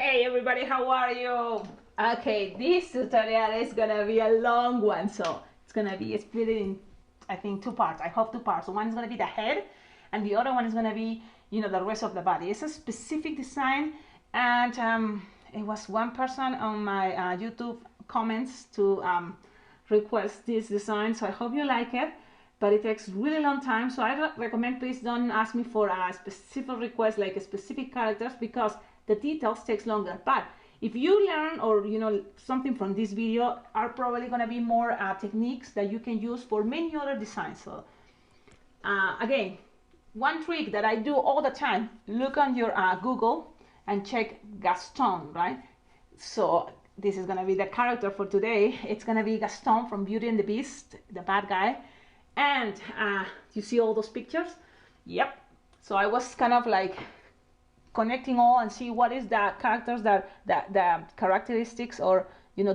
Hey everybody, how are you? Okay, this tutorial is gonna be a long one, so it's gonna be split in, I think, two parts. I hope two parts. So one is gonna be the head, and the other one is gonna be, the rest of the body. It's a specific design, and it was one person on my YouTube comments to request this design. So I hope you like it, but it takes really long time. So I recommend please don't ask me for a specific request, like a specific characters, because the details takes longer. But if you learn or something from this video, are probably going to be more techniques that you can use for many other designs. So again, one trick that I do all the time, look on your Google and check Gaston, right? So this is going to be the character for today. It's going to be Gaston from Beauty and the Beast, the bad guy. And you see all those pictures? Yep. So I was kind of like connecting all and see what is the characters that the characteristics or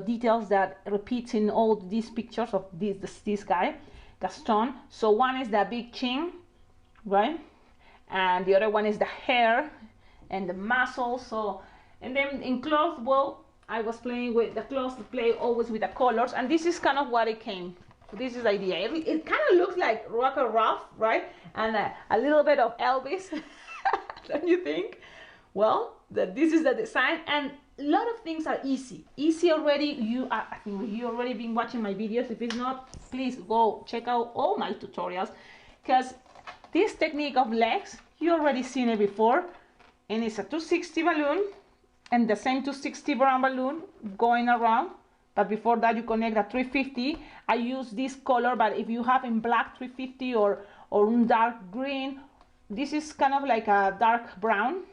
details that repeats in all these pictures of this guy Gaston. So one is the big chin, right, and the other one is the hair and the muscles. So, and then in clothes, well, I was playing with the clothes to play always with the colors, and this is kind of what it came. This is the idea. It kind of looks like Rocker Ruff, right, and a little bit of Elvis. Don't you think? Well, this is the design, and a lot of things are easy already. I think you already been watching my videos. If it's not, please go check out all my tutorials, because this technique of legs, you already seen it before, and it's a 260 balloon and the same 260 brown balloon going around. But before that, you connect a 350. I use this color, but if you have in black 350 or dark green, this is kind of like a dark brown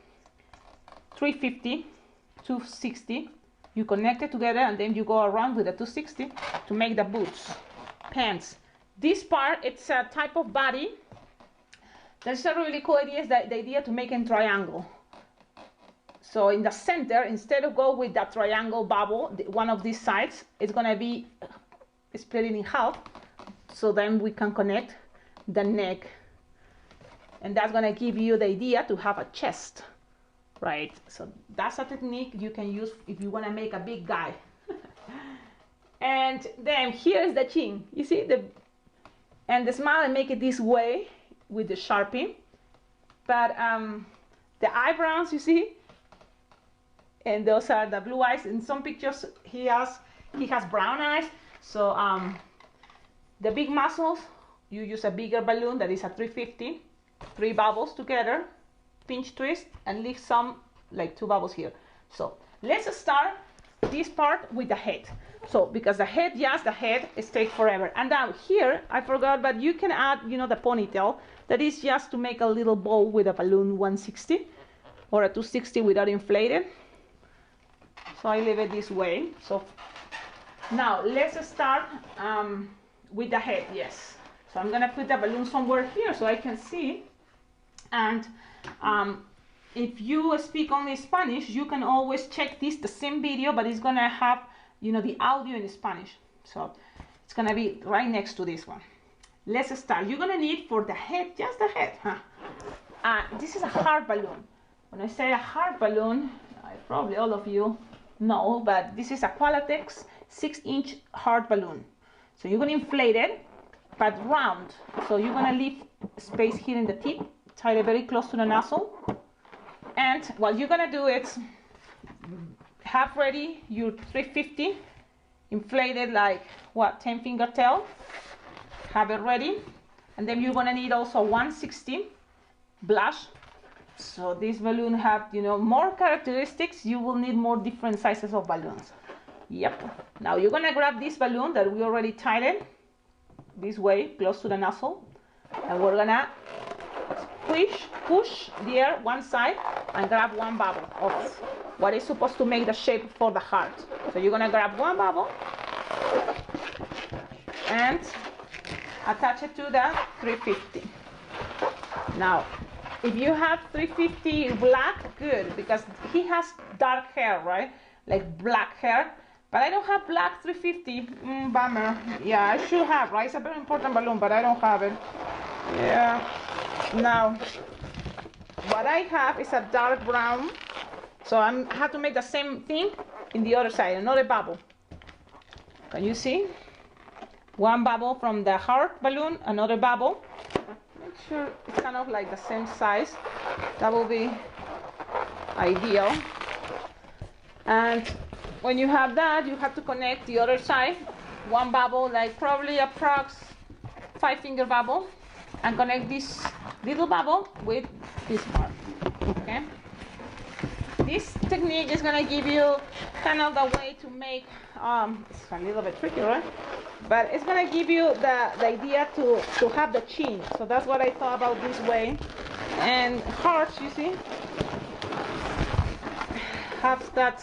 350, 260. You connect it together, and then you go around with the 260 to make the boots, pants. This part, it's a type of body. There's a really cool idea, is that the idea to make a triangle. So in the center, instead of go with that triangle bubble, one of these sides, it's gonna be split in half. So then we can connect the neck, and that's gonna give you the idea to have a chest. Right, so that's a technique you can use if you want to make a big guy. And then here's the chin. You see and the smile, and make it this way with the Sharpie. But the eyebrows, you see, and those are the blue eyes. In some pictures he has brown eyes. So the big muscles, you use a bigger balloon that is a 350, 3 bubbles together. Pinch twist and leave some, like 2 bubbles here. So let's start this part with the head. So because the head, yes, the head is take forever. And now here I forgot, but you can add the ponytail. That is just to make a little bow with a balloon 160 or a 260 without inflated. So I leave it this way. So now let's start with the head. Yes, so I'm gonna put the balloon somewhere here so I can see. And if you speak only Spanish, you can always check the same video, but it's gonna have the audio in Spanish, so it's gonna be right next to this one. Let's start. You're gonna need for the head, just the head, this is a heart balloon. When I say a heart balloon, probably all of you know, but this is a Qualatex 6-inch heart balloon. So you're gonna inflate it, but round. So you're gonna leave space here in the tip, tie it very close to the nozzle, and what you're gonna do is have ready your 350 inflated, like 10-finger tail. Have it ready, and then you're gonna need also 160 blush. So this balloon have more characteristics. You will need more different sizes of balloons. Yep. Now you're gonna grab this balloon that we already tied it this way, close to the nozzle, and we're gonna push the air one side and grab 1 bubble of what is supposed to make the shape for the heart. So you're gonna grab 1 bubble and attach it to the 350. Now, if you have 350 black, good, because he has dark hair, right? Like black hair. But I don't have black 350. Bummer. Yeah, I should have, right? It's a very important balloon, but I don't have it. Yeah. Now, what I have is a dark brown So I have to make the same thing in the other side, another bubble. Can you see? One bubble from the heart balloon, another bubble. Make sure it's kind of like the same size. That will be ideal. And when you have that, you have to connect the other side. One bubble, like probably approx 5-finger bubble, and connect this little bubble with this part. Okay. This technique is gonna give you kind of the way to make. It's a little bit tricky, right? But it's gonna give you the idea to have the chin. So that's what I thought about this way. And hearts, you see, have that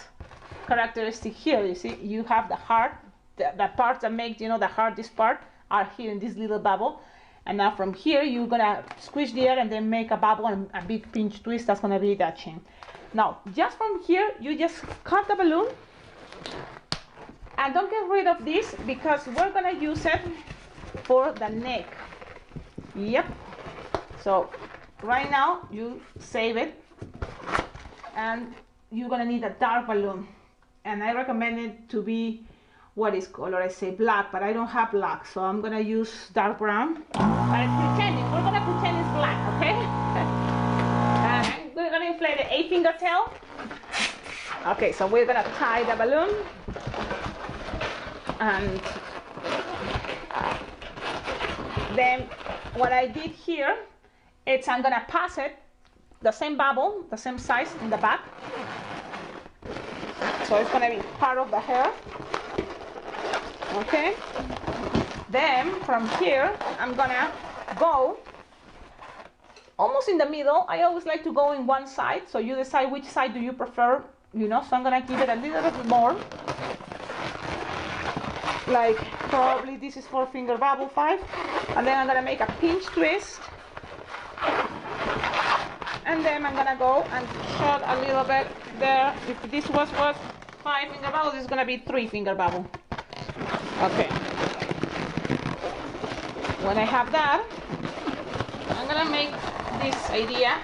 characteristic here. You see, you have the heart, the parts that make, you know, the heart, this part, are here in this little bubble. And now from here, you're gonna squish the air and then make a bubble and a big pinch twist. That's gonna be that chin. Now, just from here, you just cut the balloon. And don't get rid of this because we're gonna use it for the neck. Yep. So right now, you save it. And you're gonna need a dark balloon. And I recommend it to be, what is color? I say black, but I don't have black, so I'm gonna use dark brown. But I'm pretending, we're gonna pretend it's black, okay? And we're gonna inflate the 8-finger tail. Okay, so we're gonna tie the balloon. And then what I did here, it's I'm gonna pass it, the same bubble, the same size in the back. So it's gonna be part of the hair. Okay, then from here I'm gonna go almost in the middle. I always like to go in one side, so you decide which side do you prefer, you know. So I'm gonna give it a little bit more, like probably this is 4-finger bubble 5, and then I'm gonna make a pinch twist, and then I'm gonna go and short a little bit there. If this was 5-finger bubble, this is gonna be 3-finger bubble. Okay, when I have that, I'm gonna make this idea,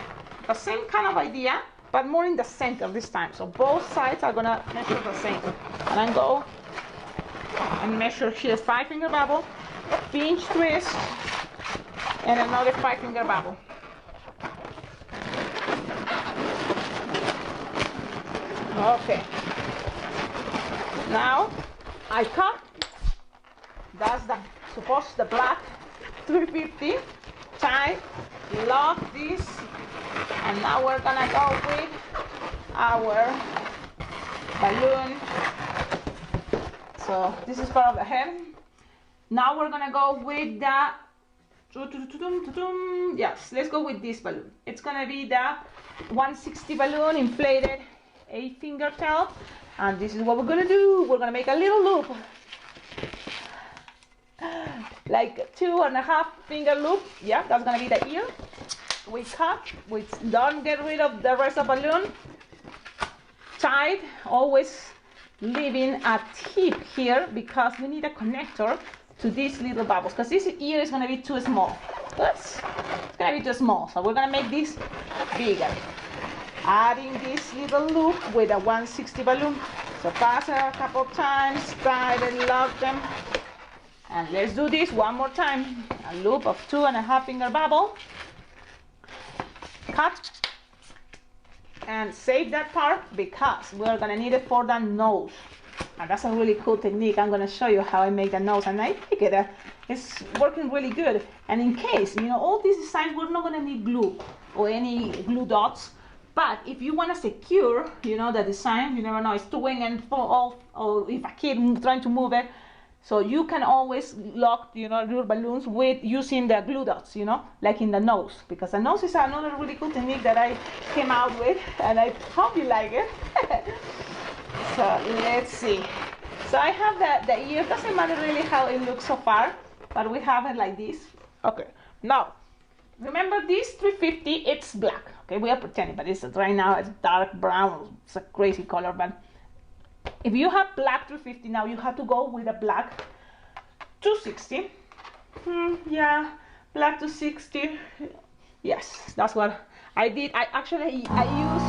the same kind of idea, but more in the center this time. So both sides are gonna measure the same. And I go and measure here 5-finger bubble, pinch twist, and another 5-finger bubble. Okay, now I cut. That's the black 350. Tie, lock this, and now we're gonna go with our balloon. So this is part of the head. Now we're gonna go with the, yes, let's go with this balloon. It's gonna be the 160 balloon, inflated 8-finger tail. And this is what we're gonna do. We're gonna make a little loop, like 2.5-finger loop. Yeah, that's gonna be the ear. We cut, we don't get rid of the rest of the balloon. Tied, always leaving a tip here because we need a connector to these little bubbles, because this ear is gonna be too small. Oops, it's gonna be too small, so we're gonna make this bigger. Adding this little loop with a 160 balloon. So pass it a couple times, tight and lock them. And let's do this one more time. A loop of 2.5-finger bubble. Cut. And save that part because we're gonna need it for the nose. And that's a really cool technique. I'm gonna show you how I make the nose, and I think it's working really good. And in case, you know, all these designs, we're not gonna need glue or any glue dots. But if you want to secure, you know, the design, you never know, it's twin and fall off, or if a kid trying to move it, so you can always lock, you know, your balloons with using the glue dots, you know, like in the nose, because the nose is another really cool technique that I came out with, and I hope you like it. So let's see. So I have the ear. Doesn't matter really how it looks so far, but we have it like this. Okay, now remember this 350, it's black. Okay, we are pretending, but it's right now it's dark brown. It's a crazy color, but if you have black 350, now you have to go with a black 260. Yeah, black 260. Yes, that's what I did. I used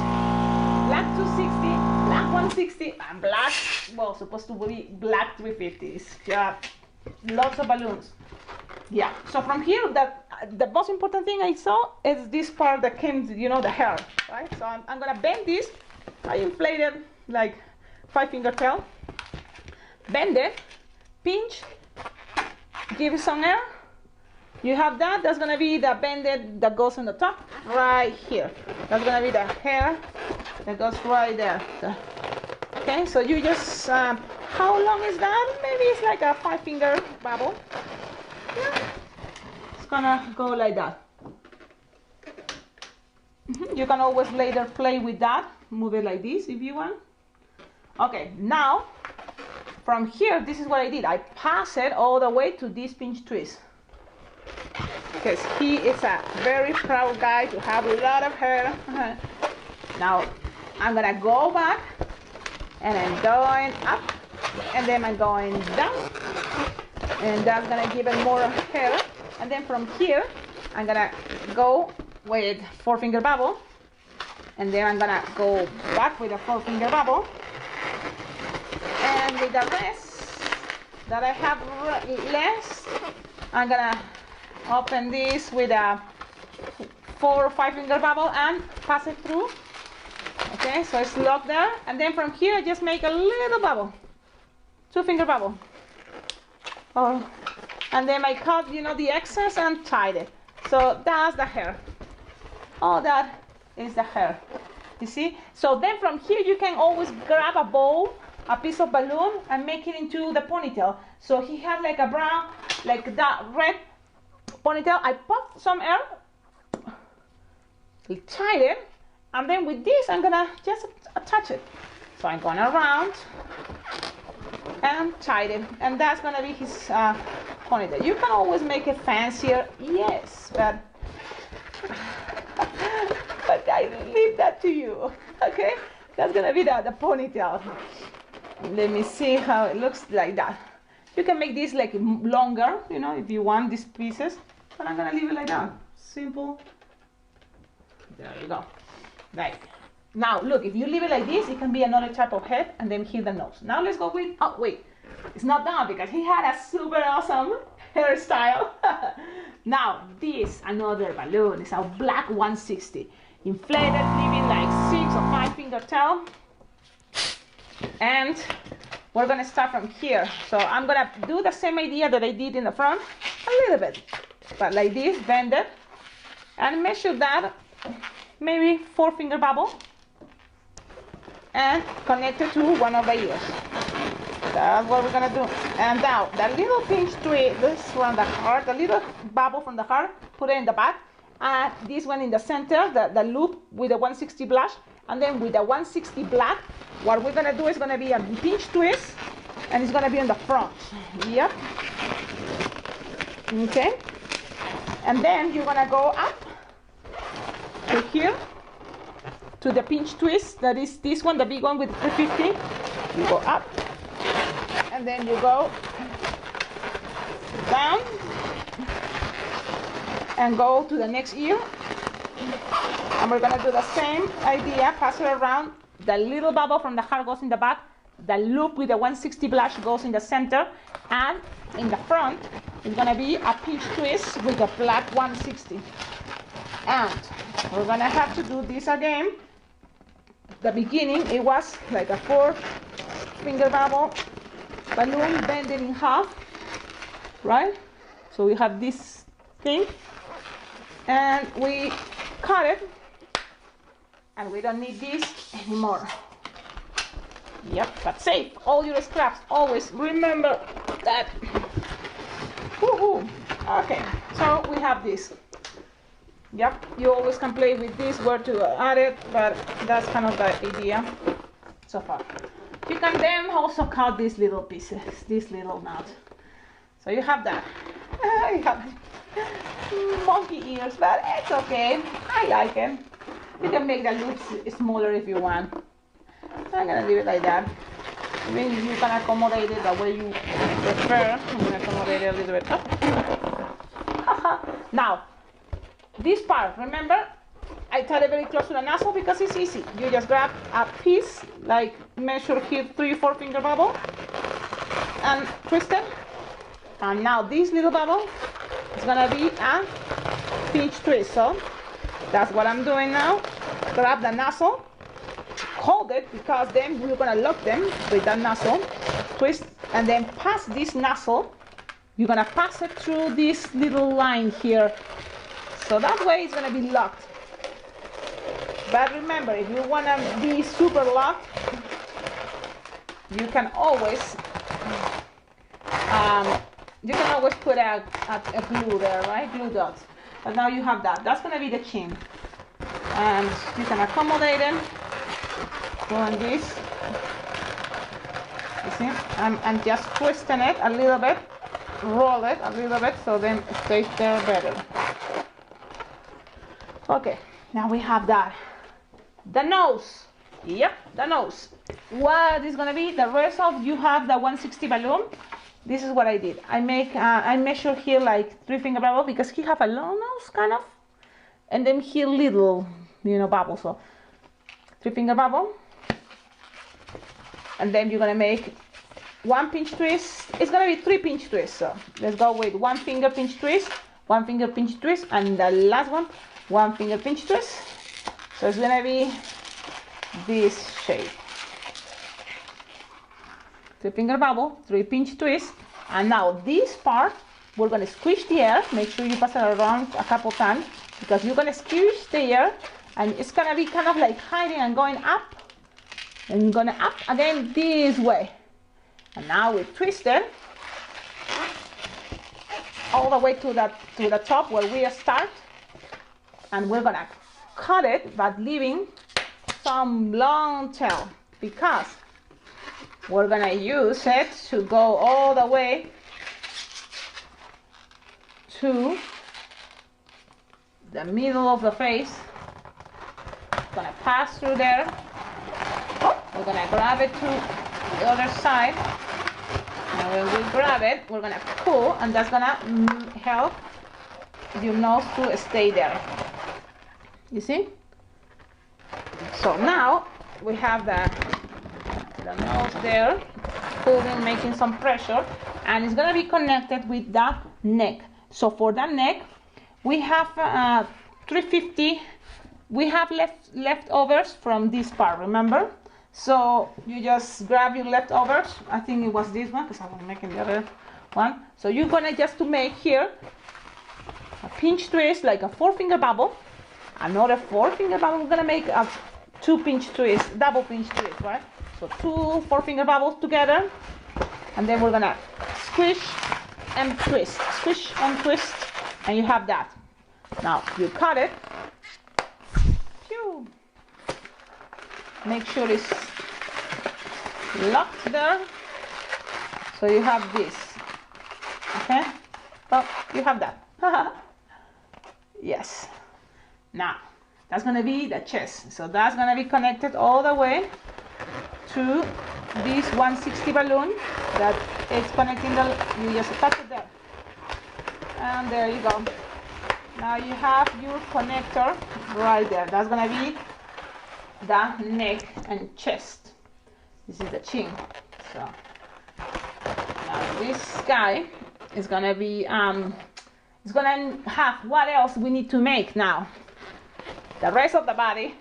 black 260, black 160, and black, well, supposed to be black 350s. Yeah, lots of balloons. Yeah, so from here, the most important thing I saw is this part that came, you know, the hair, right? So I'm gonna bend this. I inflated like 5-finger tail. Bend it, pinch, give it some air. You have that. That's gonna be the bended that goes on the top right here. That's gonna be the hair that goes right there. Okay, so you just how long is that? Maybe it's like a 5-finger bubble. Yeah. It's gonna go like that. You can always later play with that. Move it like this if you want. Okay, now from here, this is what I did. I pass it all the way to this pinch twist. Because he is a very proud guy to have a lot of hair. Now, I'm gonna go back, and I'm going up, and then I'm going down, and that's gonna give it more hair. And then from here, I'm gonna go with 4-finger bubble, and then I'm gonna go back with a 4-finger bubble, and with the rest that I have left, I'm gonna open this with a 4 or 5-finger bubble and pass it through. Okay, so it's locked there, and then from here I just make a little bubble, 2-finger bubble. Oh, and then I cut, you know, the excess and tied it. So that's the hair. All that is the hair. You see? So then from here you can always grab a bowl, a piece of balloon, and make it into the ponytail. So he had like a brown, like that red ponytail. I popped some air, tied it, and then with this I'm gonna just attach it. So I'm going around and tied it, and that's gonna be his ponytail. You can always make it fancier, yes, but I leave that to you. Okay, that's gonna be the ponytail. Let me see how it looks like that. You can make this like longer, you know, if you want these pieces, but I'm gonna leave it like that. Simple. There you go. Right. Now look, if you leave it like this, it can be another type of head, and then here the nose. Now let's go with, oh wait, it's not done because he had a super awesome hairstyle. Now this, another balloon, is a black 160. Inflated, leaving like 6 or 5-finger tail. And we're gonna start from here. So I'm gonna do the same idea that I did in the front, a little bit, but like this, bend it, and measure that, maybe 4-finger bubble, and connect it to one of the ears. That's what we're gonna do. And now the little pinch twist from the heart, the little bubble from the heart, put it in the back, and this one in the center, the loop with the 160 blush, and then with the 160 black, what we're gonna do is gonna be a pinch twist, and it's gonna be on the front. Yep. Okay. And then you're gonna go up to here, to the pinch twist, that is this one, the big one with 350. You go up, and then you go down, and go to the next ear. And we're gonna do the same idea, pass it around. The little bubble from the heart goes in the back, the loop with the 160 blush goes in the center, and in the front is gonna be a pinch twist with the black 160. And we're gonna have to do this again. The beginning, it was like a 4-finger bubble balloon bended in half, right? So we have this thing, and we cut it, and we don't need this anymore. Yep, but save all your scraps. Always remember that. Woohoo! Okay, so we have this. Yep, you always can play with this, where to add it, but that's kind of the idea so far. You can then also cut these little pieces, this little knot. So you have that. You have monkey ears, but it's okay. I like it. You can make the loops smaller if you want. I'm gonna leave it like that. Maybe you can accommodate it the way you prefer. I'm gonna accommodate it a little bit up. Now, this part, remember, I I tie it very close to the nozzle because it's easy. You just grab a piece, like measure here 3 or 4 finger bubble, and twist it. And now this little bubble is gonna be a pinch twist. So that's what I'm doing now. Grab the nozzle, hold it because then we're gonna lock them with that nozzle. Twist and then pass this nozzle. You're gonna pass it through this little line here. So that way it's gonna be locked. But remember, if you wanna be super locked, you can always put a glue there, right? Glue dots. But now you have that. That's gonna be the chin. And you can accommodate it. Doing this. You see? I'm just twisting it a little bit. Roll it a little bit so then it stays there better. Okay, now we have that. The nose. Yep, the nose. What is gonna be the rest of? You have the 160 balloon. This is what I did. I measure here like 3 finger bubble because he have a long nose kind of, and then here little, bubble. So 3 finger bubble, and then you're gonna make 1 pinch twist. It's gonna be 3 pinch twists. So let's go with 1 finger pinch twist, 1 finger pinch twist, and the last one, 1 finger pinch twist. So it's gonna be this shape. 3 finger bubble, 3 pinch twist, and now this part we're gonna squish the air. Make sure you pass it around a couple times because you're gonna squish the air, and it's gonna be kind of like hiding and going up, and you're gonna up again this way. And now we twist it all the way to the top where we start, and we're gonna cut it but leaving some long tail because we're gonna use it to go all the way to the middle of the face. It's gonna pass through there. We're gonna grab it to the other side. And when we grab it, we're gonna pull, and that's gonna help your nose to stay there. You see? So now we have the nose there, pulling, making some pressure, and it's gonna be connected with the neck. So for the neck, we have 350. We have leftovers from this part, remember? So you just grab your leftovers. I think it was this one because I was making the other one. So you're gonna just to make here a pinch twist, like a 4 finger bubble, another 4 finger bubble. We're gonna make a 2 pinch twist, double pinch twist, right? So 2 4 finger bubbles together, and then we're gonna squish and twist, squish and twist, and you have that. Now you cut it. Phew. Make sure it's locked there. So you have this. Okay? Well, you have that. Yes. Now, that's gonna be the chest. So that's gonna be connected all the way to this 160 balloon that is connecting the, you just touch it there. And there you go. Now you have your connector right there. That's gonna be the neck and chest. This is the chin. So now this guy is gonna be it's gonna have what else we need to make now. The rest of the body.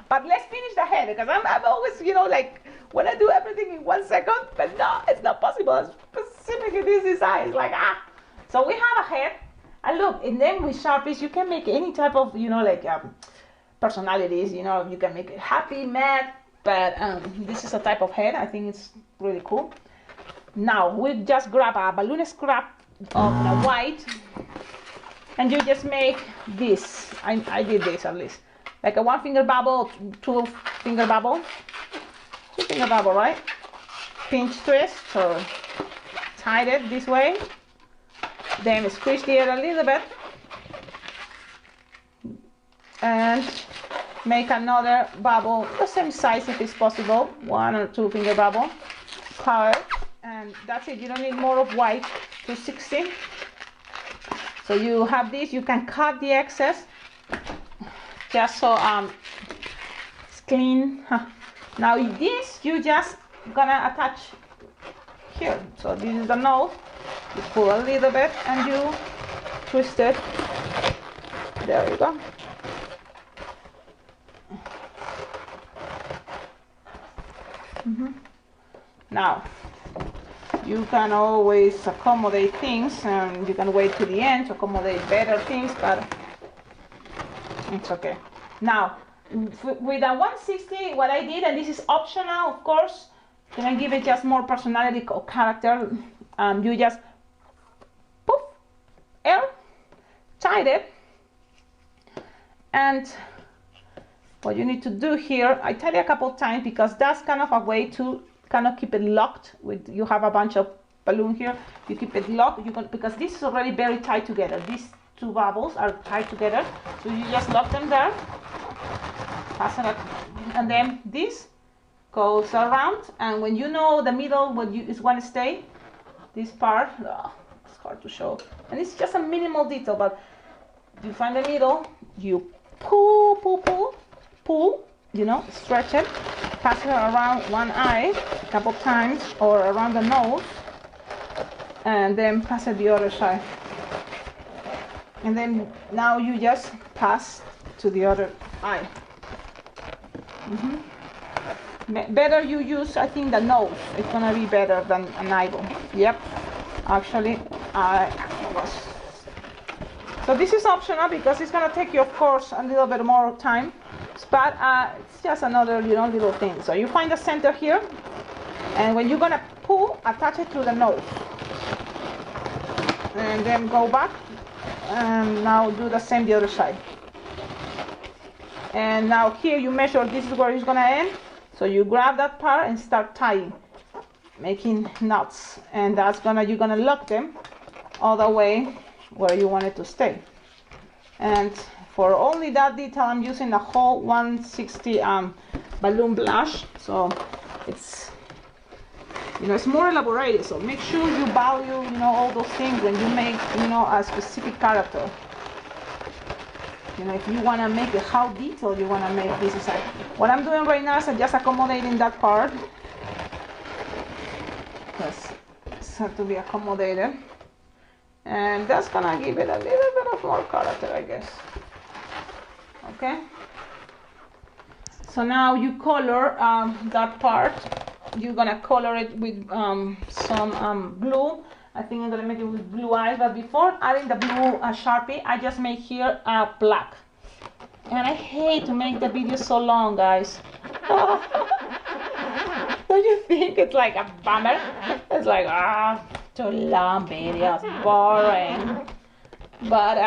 But let's finish the head because I'm always, like when I do everything in 1 second, but no, it's not possible. Specifically this design is like So we have a head, and look, and then with Sharpies you can make any type of, personalities. You can make it happy, mad, but this is a type of head. I think it's really cool. Now we just grab a balloon scrap of the white, and you just make this. I did this at least, like a 1 finger bubble, 2 finger bubble, 2 finger bubble, right? Pinch twist, so tie it this way, then squish the air a little bit, and make another bubble the same size if it's possible, 1 or 2 finger bubble, cut it, and that's it. You don't need more of white. 260. So you have this, you can cut the excess, just so it's clean. Now this you just gonna attach here. So this is the nose. You pull a little bit and you twist it. There you go. Now you can always accommodate things, and you can wait to the end to accommodate better things, but it's okay. Now with a 160, what I did, and this is optional of course, gonna give it just more personality or character. You just poof, air, tied it, and what you need to do here, I tied it a couple of times because that's kind of a way to kind of keep it locked. With you have a bunch of balloon here, you keep it locked. Because this is already very tied together. These two bubbles are tied together, so you just lock them there. Pass it up, and then this goes around. And when you know the middle, what you is want to stay, this part, it's hard to show, and it's just a minimal detail. But you find the middle, you pull, pull, pull, pull. You know, stretch it, pass it around one eye a couple times, or around the nose, and then pass it the other side. And then now you just pass to the other eye. Better you use, I think, the nose. It's gonna be better than an eyeball. Yep, actually, so this is optional because it's gonna take you, of course, a little bit more time. But it's just another, you know, little thing. So you find the center here, and when you're gonna pull, attach it to the nose, and then go back, and now do the same the other side. And now here you measure, this is where it's gonna end. So you grab that part and start tying, making knots, and you're gonna lock them all the way where you want it to stay. And for only that detail, I'm using the whole 160 balloon blush, so it's, you know, it's more elaborated. So make sure you value, you know, all those things when you make, you know, a specific character. You know, if you want to make it, how detailed you want to make this. Is like what I'm doing right now is I'm just accommodating that part, because it's have to be accommodated, and that's gonna give it a little bit of more character, I guess. Okay, so now you color that part. You're gonna color it with some blue. I think I'm gonna make it with blue eyes, but before adding the blue Sharpie, I just make here black. And I hate to make the video so long, guys. Don't you think it's like a bummer? It's like, too long videos, boring. But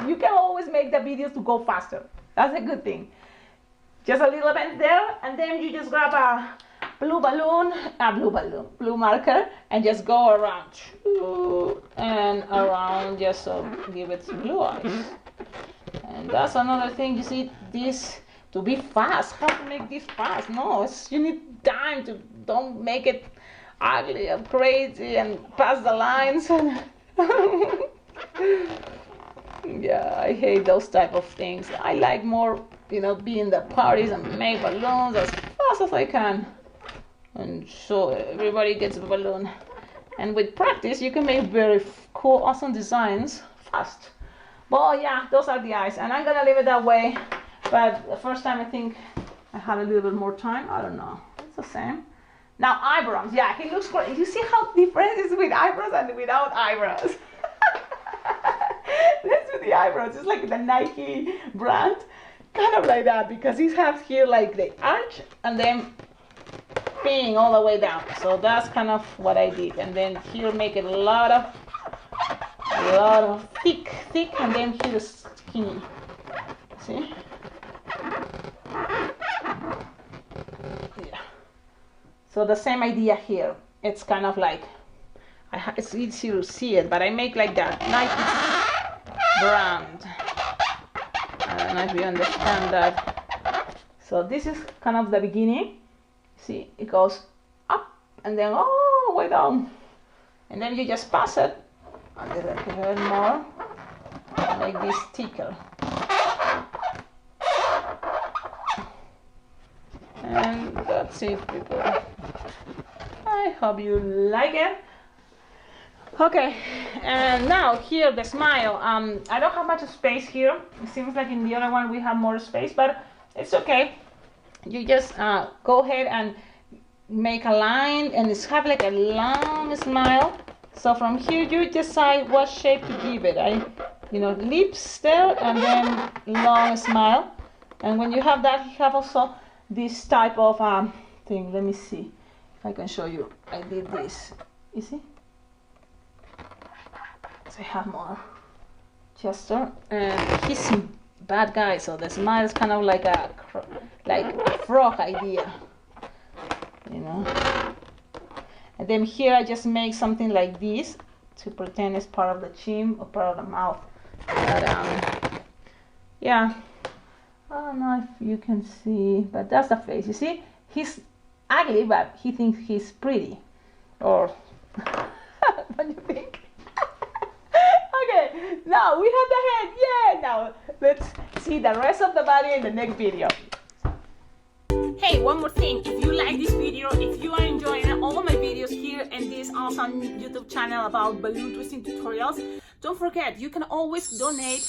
you can always make the videos to go faster. That's a good thing. Just a little bit there, and then you just grab a blue marker, and just go around and around, just so give it blue eyes. And that's another thing. You see, this to be fast. How to make this fast? No, you need time to. Don't make it ugly and crazy and pass the lines. Yeah, I hate those type of things. I like more, you know, be in the parties and make balloons as fast as I can, and so everybody gets a balloon. And with practice, you can make very cool, awesome designs fast. Well, yeah, those are the eyes, and I'm gonna leave it that way. But the first time, I think I had a little bit more time. I don't know. It's the same. Now eyebrows. Yeah, he looks great. You see how different it is with eyebrows and without eyebrows. Let's do the eyebrows. It's like the Nike brand, kind of like that, because he has here like the arch and then ping all the way down. So that's kind of what I did. And then here make it a lot of thick, and then here is skinny. See? Yeah. So the same idea here. It's kind of like, it's easy to see it, but I make like that Nike brand. I don't know if you understand that. So this is kind of the beginning. See, it goes up and then all the way down, and then you just pass it a little bit more, make this thicker. And that's it, people. I hope you like it. Okay, and now here the smile. I don't have much space here. It seems like in the other one we have more space, but it's okay. You just go ahead and make a line, and it's have like a long smile. So from here you decide what shape to give it. Lips there, and then long smile. And when you have that, you have also this type of thing. Let me see if I can show you. I did this. You see? So I have more gesture, and he's a bad guy. So the smile is kind of like a frog idea, And then here I just make something like this to pretend it's part of the chin or part of the mouth. But yeah, I don't know if you can see, but that's the face. You see, he's ugly, but he thinks he's pretty. Or what do you think? Okay, now we have the head. Yeah, now let's see the rest of the body in the next video. Hey, one more thing. If you like this video, if you are enjoying all my videos here in this awesome YouTube channel about balloon twisting tutorials, don't forget, you can always donate,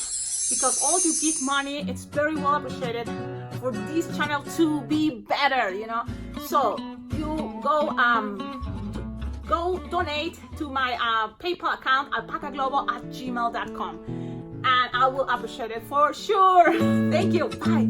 because all you give money, it's very well appreciated for this channel to be better, So you go donate to my PayPal account, alpacaglobo@gmail.com, and I will appreciate it for sure. Thank you. Bye.